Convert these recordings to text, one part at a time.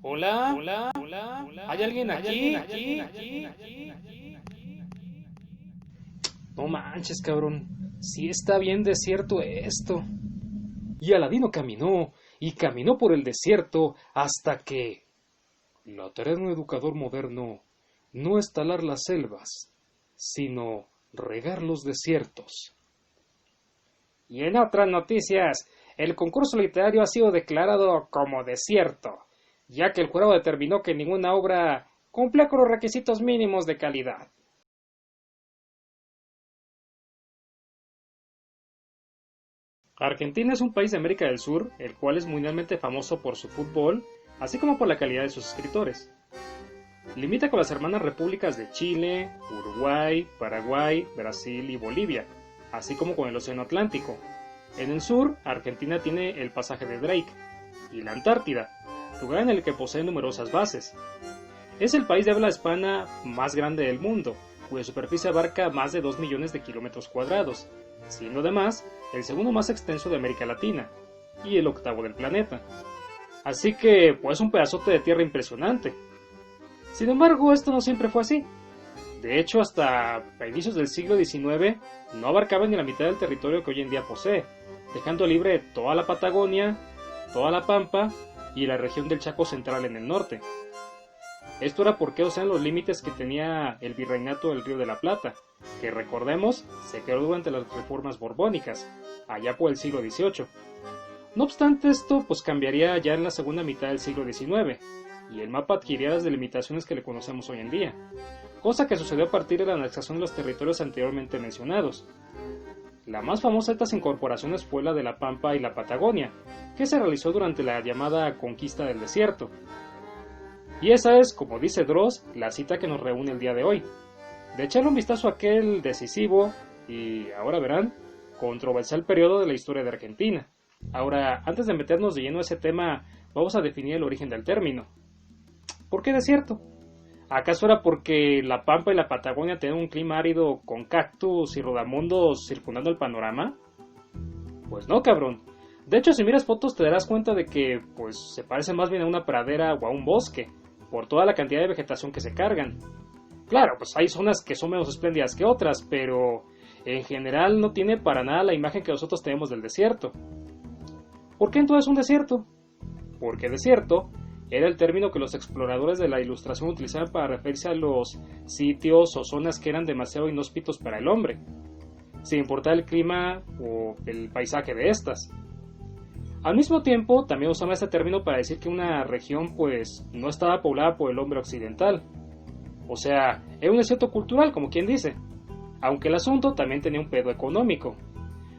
Hola, ¿hay alguien aquí? No manches, cabrón. Sí está bien desierto esto. Y Aladino caminó, y caminó por el desierto hasta que... La tarea de un educador moderno no es talar las selvas, sino regar los desiertos. Y en otras noticias, el concurso literario ha sido declarado como desierto, ya que el jurado determinó que ninguna obra cumplía con los requisitos mínimos de calidad. Argentina es un país de América del Sur, el cual es mundialmente famoso por su fútbol, así como por la calidad de sus escritores. Limita con las hermanas repúblicas de Chile, Uruguay, Paraguay, Brasil y Bolivia, así como con el Océano Atlántico. En el sur, Argentina tiene el pasaje de Drake y la Antártida, lugar en el que posee numerosas bases. Es el país de habla hispana más grande del mundo, cuya superficie abarca más de 2 millones de kilómetros cuadrados, siendo además el segundo más extenso de América Latina y el octavo del planeta. Así que, pues un pedazote de tierra impresionante. Sin embargo, esto no siempre fue así. De hecho, hasta inicios del siglo XIX no abarcaba ni la mitad del territorio que hoy en día posee, dejando libre toda la Patagonia, toda la Pampa y la región del Chaco Central en el norte. Esto era porque eran los límites que tenía el virreinato del Río de la Plata, que recordemos se creó durante las reformas borbónicas, allá por el siglo XVIII. No obstante esto, pues cambiaría ya en la segunda mitad del siglo XIX, y el mapa adquiría las delimitaciones que le conocemos hoy en día, cosa que sucedió a partir de la anexación de los territorios anteriormente mencionados. La más famosa de estas incorporaciones fue la de la Pampa y la Patagonia, que se realizó durante la llamada Conquista del Desierto. Y esa es, como dice Dross, la cita que nos reúne el día de hoy. De echarle un vistazo a aquel decisivo y, ahora verán, controversial periodo de la historia de Argentina. Ahora, antes de meternos de lleno a ese tema, vamos a definir el origen del término. ¿Por qué desierto? ¿Acaso era porque la Pampa y la Patagonia tenían un clima árido con cactus y rodamundos circundando el panorama? Pues no, cabrón. De hecho, si miras fotos te darás cuenta de que, pues, se parece más bien a una pradera o a un bosque, por toda la cantidad de vegetación que se cargan. Claro, pues hay zonas que son menos espléndidas que otras, pero en general no tiene para nada la imagen que nosotros tenemos del desierto. ¿Por qué entonces un desierto? Porque desierto era el término que los exploradores de la Ilustración utilizaban para referirse a los sitios o zonas que eran demasiado inhóspitos para el hombre, sin importar el clima o el paisaje de estas. Al mismo tiempo, también usaban este término para decir que una región pues no estaba poblada por el hombre occidental. O sea, era un desierto cultural, como quien dice, aunque el asunto también tenía un pedo económico,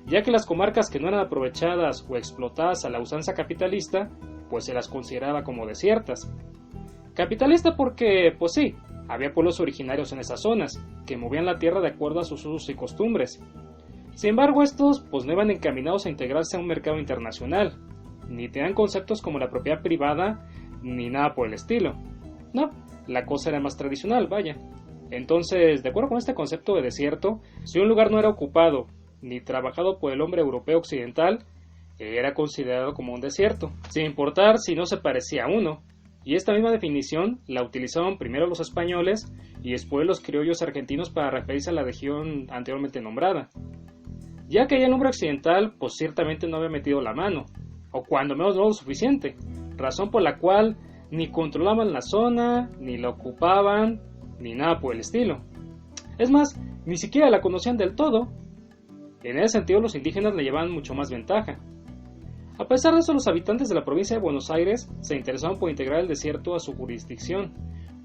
ya que las comarcas que no eran aprovechadas o explotadas a la usanza capitalista, pues se las consideraba como desiertas. Capitalista porque, pues sí, había pueblos originarios en esas zonas, que movían la tierra de acuerdo a sus usos y costumbres. Sin embargo, estos pues no iban encaminados a integrarse a un mercado internacional, ni tenían conceptos como la propiedad privada, ni nada por el estilo. No, la cosa era más tradicional, vaya. Entonces, de acuerdo con este concepto de desierto, si un lugar no era ocupado ni trabajado por el hombre europeo occidental, era considerado como un desierto, sin importar si no se parecía a uno. Y esta misma definición la utilizaban primero los españoles y después los criollos argentinos para referirse a la región anteriormente nombrada. Ya que ya el hombre occidental pues ciertamente no había metido la mano, o cuando menos no lo suficiente, razón por la cual ni controlaban la zona, ni la ocupaban, ni nada por el estilo. Es más, ni siquiera la conocían del todo. En ese sentido los indígenas le llevaban mucho más ventaja. A pesar de eso, los habitantes de la provincia de Buenos Aires se interesaron por integrar el desierto a su jurisdicción,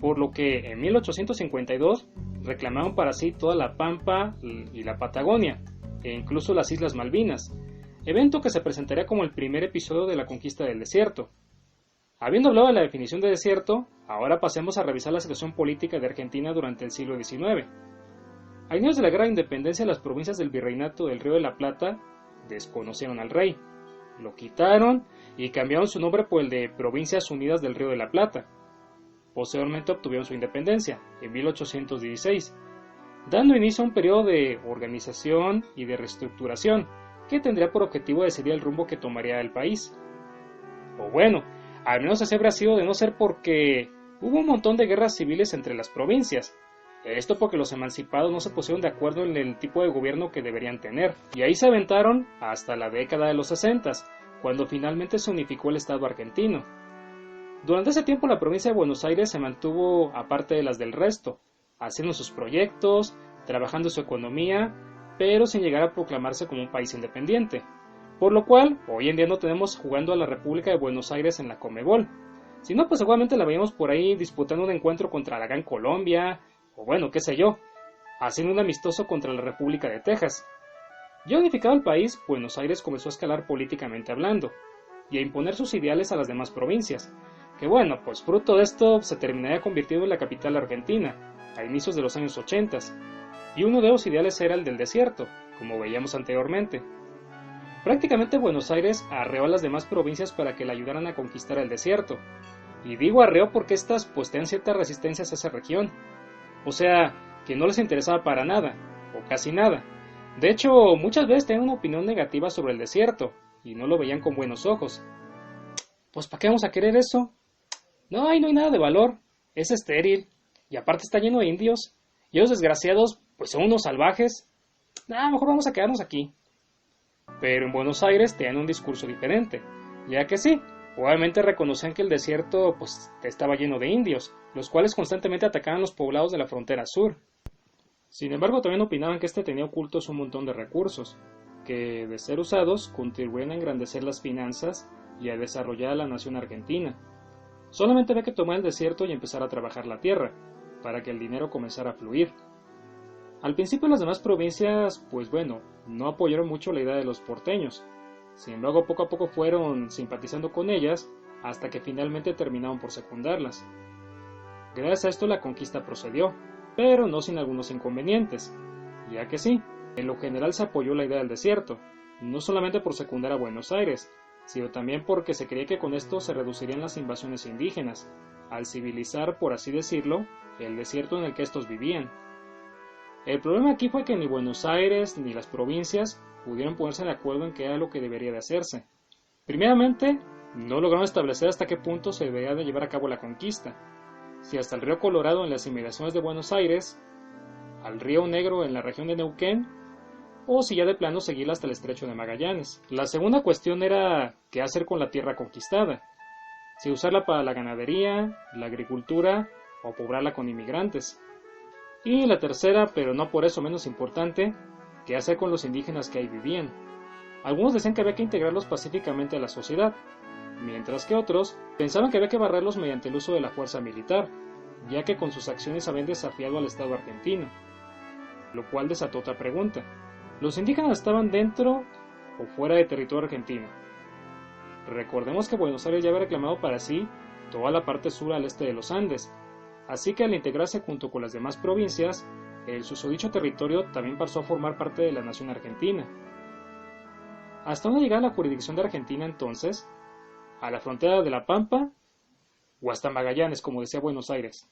por lo que en 1852 reclamaron para sí toda la Pampa y la Patagonia, e incluso las Islas Malvinas, evento que se presentaría como el primer episodio de la conquista del desierto. Habiendo hablado de la definición de desierto, ahora pasemos a revisar la situación política de Argentina durante el siglo XIX. A inicios de la Guerra de Independencia, las provincias del Virreinato del Río de la Plata desconocieron al rey, lo quitaron y cambiaron su nombre por el de Provincias Unidas del Río de la Plata. Posteriormente obtuvieron su independencia, en 1816, dando inicio a un periodo de organización y de reestructuración que tendría por objetivo decidir el rumbo que tomaría el país. O bueno, Al menos así habría sido de no ser porque hubo un montón de guerras civiles entre las provincias. Esto porque los emancipados no se pusieron de acuerdo en el tipo de gobierno que deberían tener. Y ahí se aventaron hasta la década de los 60, cuando finalmente se unificó el Estado argentino. Durante ese tiempo la provincia de Buenos Aires se mantuvo aparte de las del resto, haciendo sus proyectos, trabajando su economía, pero sin llegar a proclamarse como un país independiente. Por lo cual, hoy en día no tenemos jugando a la República de Buenos Aires en la Conmebol. Si no, pues seguramente la veíamos por ahí disputando un encuentro contra la Gran Colombia, o bueno, qué sé yo, haciendo un amistoso contra la República de Texas. Ya unificado el país, Buenos Aires comenzó a escalar políticamente hablando, y a imponer sus ideales a las demás provincias, que bueno, pues fruto de esto se terminaría convirtiendo en la capital argentina, a inicios de los años 80, y uno de los ideales era el del desierto, como veíamos anteriormente. Prácticamente Buenos Aires arreó a las demás provincias para que le ayudaran a conquistar el desierto, y digo arreó porque estas pues tenían ciertas resistencias a esa región, o sea, que no les interesaba para nada, o casi nada. De hecho, muchas veces tenían una opinión negativa sobre el desierto, y no lo veían con buenos ojos. Pues ¿para qué vamos a querer eso? No, ahí no hay nada de valor, es estéril, y aparte está lleno de indios, y los desgraciados pues son unos salvajes. Mejor vamos a quedarnos aquí. Pero en Buenos Aires tenían un discurso diferente, ya que sí, obviamente reconocían que el desierto pues estaba lleno de indios, los cuales constantemente atacaban los poblados de la frontera sur. Sin embargo, también opinaban que este tenía ocultos un montón de recursos, que de ser usados contribuían a engrandecer las finanzas y a desarrollar a la nación argentina. Solamente había que tomar el desierto y empezar a trabajar la tierra, para que el dinero comenzara a fluir. Al principio las demás provincias, pues bueno, no apoyaron mucho la idea de los porteños. Sin embargo, poco a poco fueron simpatizando con ellas, hasta que finalmente terminaron por secundarlas. Gracias a esto la conquista procedió, pero no sin algunos inconvenientes, ya que sí, en lo general se apoyó la idea del desierto, no solamente por secundar a Buenos Aires, sino también porque se creía que con esto se reducirían las invasiones indígenas, al civilizar, por así decirlo, el desierto en el que estos vivían. El problema aquí fue que ni Buenos Aires ni las provincias pudieron ponerse de acuerdo en qué era lo que debería de hacerse. Primeramente, no lograron establecer hasta qué punto se debería de llevar a cabo la conquista, si hasta el río Colorado en las inmediaciones de Buenos Aires, al río Negro en la región de Neuquén, o si ya de plano seguirla hasta el estrecho de Magallanes. La segunda cuestión era qué hacer con la tierra conquistada, si usarla para la ganadería, la agricultura o poblarla con inmigrantes. Y la tercera, pero no por eso menos importante, qué hacer con los indígenas que ahí vivían. Algunos decían que había que integrarlos pacíficamente a la sociedad, mientras que otros pensaban que había que barrerlos mediante el uso de la fuerza militar, ya que con sus acciones habían desafiado al Estado argentino. Lo cual desató otra pregunta: ¿los indígenas estaban dentro o fuera de territorio argentino? Recordemos que Buenos Aires ya había reclamado para sí toda la parte sur al este de los Andes, así que al integrarse junto con las demás provincias, el susodicho territorio también pasó a formar parte de la nación argentina. ¿Hasta dónde llegaba la jurisdicción de Argentina entonces? ¿A la frontera de La Pampa? ¿O hasta Magallanes, como decía Buenos Aires?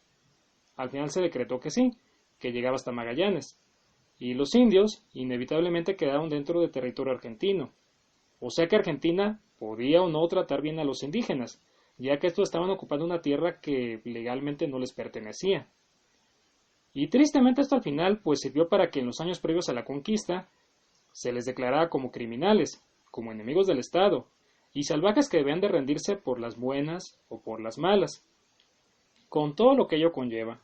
Al final se decretó que sí, que llegaba hasta Magallanes, y los indios inevitablemente quedaron dentro del territorio argentino. O sea que Argentina podía o no tratar bien a los indígenas, ya que estos estaban ocupando una tierra que legalmente no les pertenecía. Y tristemente esto al final pues sirvió para que en los años previos a la conquista se les declarara como criminales, como enemigos del Estado, y salvajes que debían de rendirse por las buenas o por las malas, con todo lo que ello conlleva.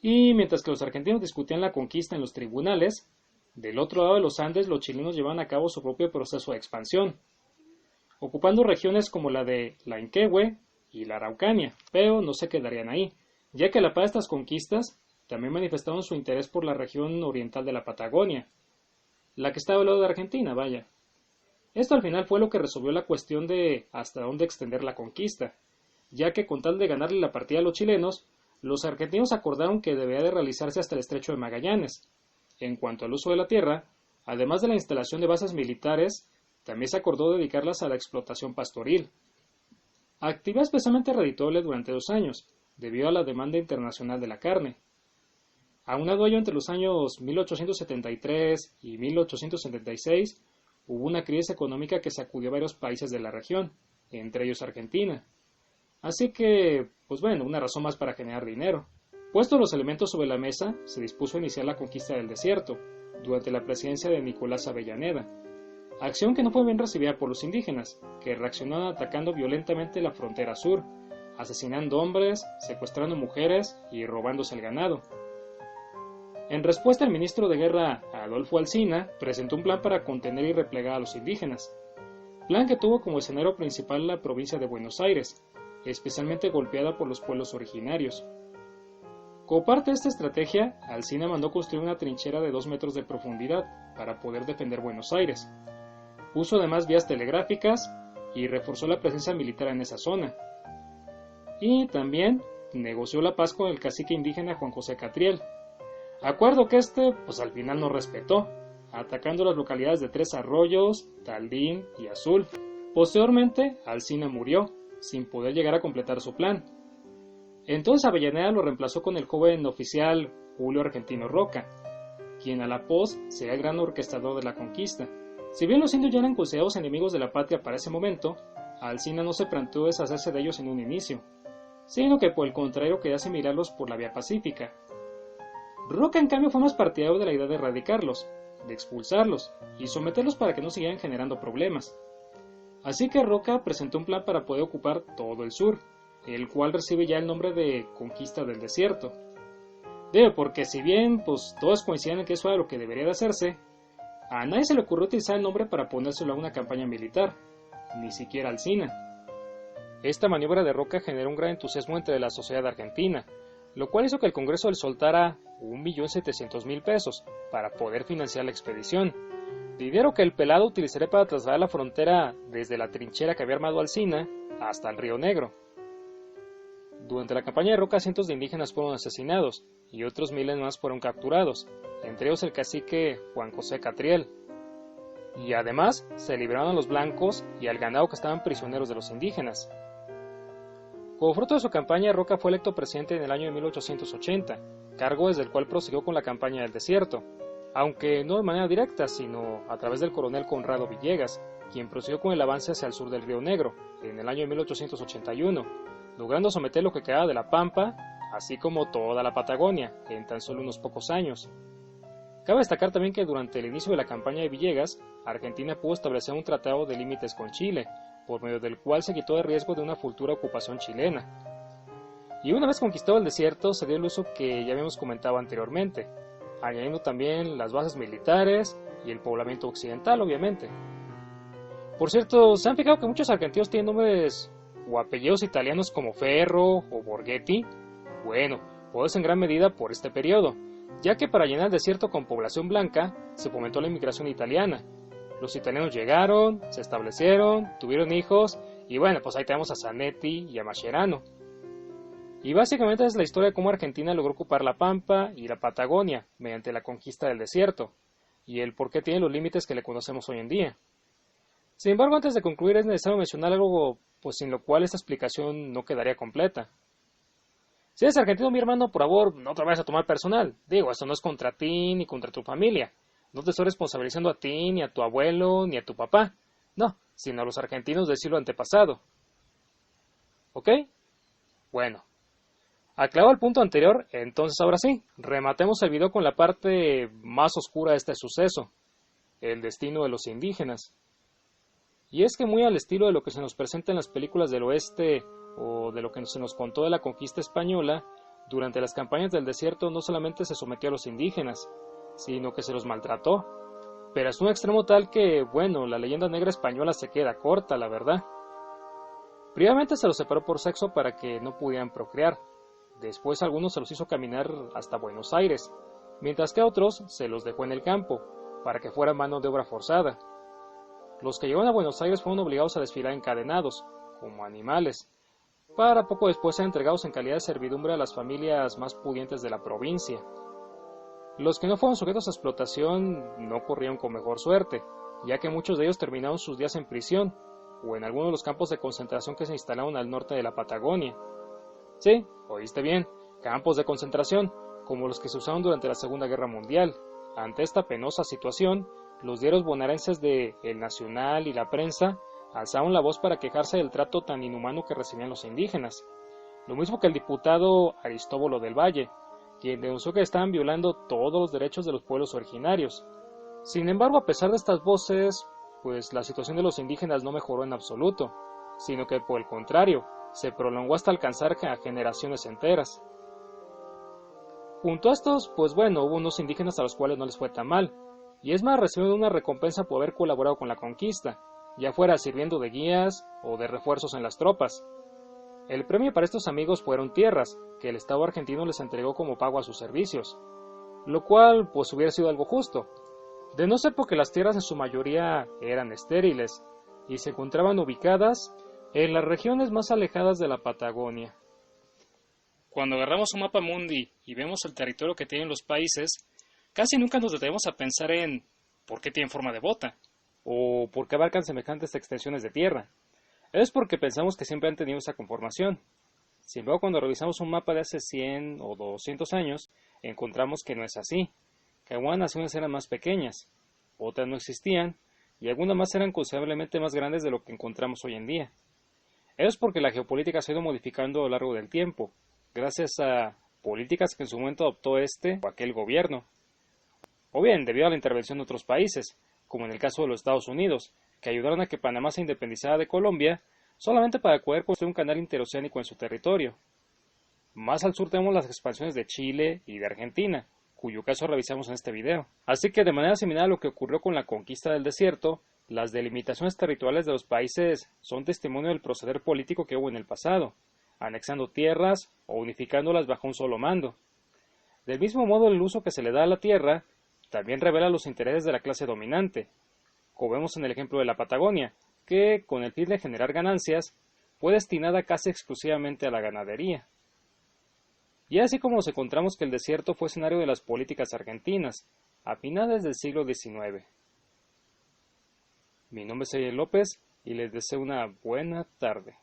Y mientras que los argentinos discutían la conquista en los tribunales, del otro lado de los Andes los chilenos llevaban a cabo su propio proceso de expansión, ocupando regiones como la de la Inquehue y la Araucanía, pero no se quedarían ahí, ya que a la par de estas conquistas también manifestaron su interés por la región oriental de la Patagonia, la que estaba al lado de Argentina, vaya. Esto al final fue lo que resolvió la cuestión de hasta dónde extender la conquista, ya que con tal de ganarle la partida a los chilenos, los argentinos acordaron que debía de realizarse hasta el estrecho de Magallanes. En cuanto al uso de la tierra, además de la instalación de bases militares, también se acordó dedicarlas a la explotación pastoril. Actividad especialmente redituable durante 2 años, debido a la demanda internacional de la carne. Aunado a ello, entre los años 1873 y 1876, hubo una crisis económica que sacudió a varios países de la región, entre ellos Argentina. Así que, pues bueno, una razón más para generar dinero. Puestos los elementos sobre la mesa, se dispuso a iniciar la conquista del desierto, durante la presidencia de Nicolás Avellaneda, acción que no fue bien recibida por los indígenas, que reaccionaron atacando violentamente la frontera sur, asesinando hombres, secuestrando mujeres y robándose el ganado. En respuesta, el ministro de Guerra, Adolfo Alsina, presentó un plan para contener y replegar a los indígenas, plan que tuvo como escenario principal la provincia de Buenos Aires, especialmente golpeada por los pueblos originarios. Como parte de esta estrategia, Alsina mandó construir una trinchera de 2 metros de profundidad para poder defender Buenos Aires. Puso además vías telegráficas y reforzó la presencia militar en esa zona. Y también negoció la paz con el cacique indígena Juan José Catriel, acuerdo que pues al final no respetó, atacando las localidades de Tres Arroyos, Taldín y Azul. Posteriormente, Alsina murió, sin poder llegar a completar su plan. Entonces Avellaneda lo reemplazó con el joven oficial Julio Argentino Roca, quien a la pos sería el gran orquestador de la conquista. Si bien los indios ya eran considerados enemigos de la patria para ese momento, Alsina no se planteó deshacerse de ellos en un inicio, sino que por el contrario quería asimilarlos por la vía pacífica. Roca en cambio fue más partidario de la idea de erradicarlos, de expulsarlos y someterlos para que no siguieran generando problemas. Así que Roca presentó un plan para poder ocupar todo el sur, el cual recibe ya el nombre de Conquista del Desierto. Porque si bien pues todos coinciden en que eso era lo que debería de hacerse, a nadie se le ocurrió utilizar el nombre para ponérselo a una campaña militar, ni siquiera Alsina. Esta maniobra de Roca generó un gran entusiasmo entre la sociedad argentina, lo cual hizo que el Congreso le soltara 1.700.000 pesos para poder financiar la expedición, dinero que el pelado utilizaría para trasladar la frontera desde la trinchera que había armado Alsina hasta el Río Negro. Durante la campaña de Roca, cientos de indígenas fueron asesinados y otros miles más fueron capturados, entre ellos el cacique Juan José Catriel. Y además se liberaron a los blancos y al ganado que estaban prisioneros de los indígenas. Como fruto de su campaña, Roca fue electo presidente en el año de 1880, cargo desde el cual prosiguió con la campaña del desierto, aunque no de manera directa, sino a través del coronel Conrado Villegas, quien prosiguió con el avance hacia el sur del Río Negro, en el año de 1881, logrando someter lo que quedaba de la Pampa, así como toda la Patagonia, en tan solo unos pocos años. Cabe destacar también que durante el inicio de la campaña de Villegas, Argentina pudo establecer un tratado de límites con Chile, por medio del cual se quitó el riesgo de una futura ocupación chilena. Y una vez conquistado el desierto, se dio el uso que ya habíamos comentado anteriormente, añadiendo también las bases militares y el poblamiento occidental, obviamente. Por cierto, ¿se han fijado que muchos argentinos tienen nombres o apellidos italianos como Ferro o Borghetti? Bueno, pues en gran medida por este periodo, ya que para llenar el desierto con población blanca, se fomentó la inmigración italiana. Los italianos llegaron, se establecieron, tuvieron hijos, y bueno, pues ahí tenemos a Zanetti y a Mascherano. Y básicamente es la historia de cómo Argentina logró ocupar la Pampa y la Patagonia mediante la conquista del desierto, y el por qué tiene los límites que le conocemos hoy en día. Sin embargo, antes de concluir es necesario mencionar algo pues sin lo cual esta explicación no quedaría completa. Si eres argentino, mi hermano, por favor, no te vayas a tomar personal. Digo, esto no es contra ti ni contra tu familia. No te estoy responsabilizando a ti, ni a tu abuelo, ni a tu papá. No, sino a los argentinos del siglo antepasado. ¿Ok? Bueno. Aclarado el punto anterior, entonces ahora sí, rematemos el video con la parte más oscura de este suceso, el destino de los indígenas. Y es que muy al estilo de lo que se nos presenta en las películas del oeste o de lo que se nos contó de la conquista española, durante las campañas del desierto no solamente se sometió a los indígenas, sino que se los maltrató. Pero es un extremo tal que, bueno, la leyenda negra española se queda corta, la verdad. Primeramente se los separó por sexo para que no pudieran procrear. Después a algunos se los hizo caminar hasta Buenos Aires, mientras que a otros se los dejó en el campo, para que fueran mano de obra forzada. Los que llegaron a Buenos Aires fueron obligados a desfilar encadenados, como animales, para poco después ser entregados en calidad de servidumbre a las familias más pudientes de la provincia. Los que no fueron sujetos a explotación no corrieron con mejor suerte, ya que muchos de ellos terminaron sus días en prisión, o en algunos de los campos de concentración que se instalaron al norte de la Patagonia. Sí, oíste bien, campos de concentración, como los que se usaron durante la Segunda Guerra Mundial. Ante esta penosa situación, los diarios bonaerenses de El Nacional y La Prensa alzaron la voz para quejarse del trato tan inhumano que recibían los indígenas, lo mismo que el diputado Aristóbulo del Valle, quien denunció que estaban violando todos los derechos de los pueblos originarios. Sin embargo, a pesar de estas voces, pues la situación de los indígenas no mejoró en absoluto, sino que por el contrario, se prolongó hasta alcanzar a generaciones enteras. Junto a estos, pues bueno, hubo unos indígenas a los cuales no les fue tan mal, y es más, recibieron una recompensa por haber colaborado con la conquista, ya fuera sirviendo de guías o de refuerzos en las tropas. El premio para estos amigos fueron tierras, que el Estado argentino les entregó como pago a sus servicios, lo cual pues hubiera sido algo justo, de no ser porque las tierras en su mayoría eran estériles, y se encontraban ubicadas en las regiones más alejadas de la Patagonia. Cuando agarramos un mapa mundi y vemos el territorio que tienen los países, casi nunca nos detenemos a pensar en ¿por qué tienen forma de bota? ¿O por qué abarcan semejantes extensiones de tierra? Es porque pensamos que siempre han tenido esa conformación. Sin embargo, cuando revisamos un mapa de hace 100 o 200 años, encontramos que no es así, que algunas naciones eran más pequeñas, otras no existían, y algunas más eran considerablemente más grandes de lo que encontramos hoy en día. Eso es porque la geopolítica se ha ido modificando a lo largo del tiempo, gracias a políticas que en su momento adoptó este o aquel gobierno, o bien debido a la intervención de otros países, como en el caso de los Estados Unidos, que ayudaron a que Panamá se independizara de Colombia solamente para poder construir un canal interoceánico en su territorio. Más al sur tenemos las expansiones de Chile y de Argentina, cuyo caso revisamos en este video. Así que de manera similar a lo que ocurrió con la conquista del desierto, las delimitaciones territoriales de los países son testimonio del proceder político que hubo en el pasado, anexando tierras o unificándolas bajo un solo mando. Del mismo modo, el uso que se le da a la tierra también revela los intereses de la clase dominante, como vemos en el ejemplo de la Patagonia, que, con el fin de generar ganancias, fue destinada casi exclusivamente a la ganadería. Y así como nos encontramos que el desierto fue escenario de las políticas argentinas, a finales del siglo XIX. Mi nombre es Ariel López y les deseo una buena tarde.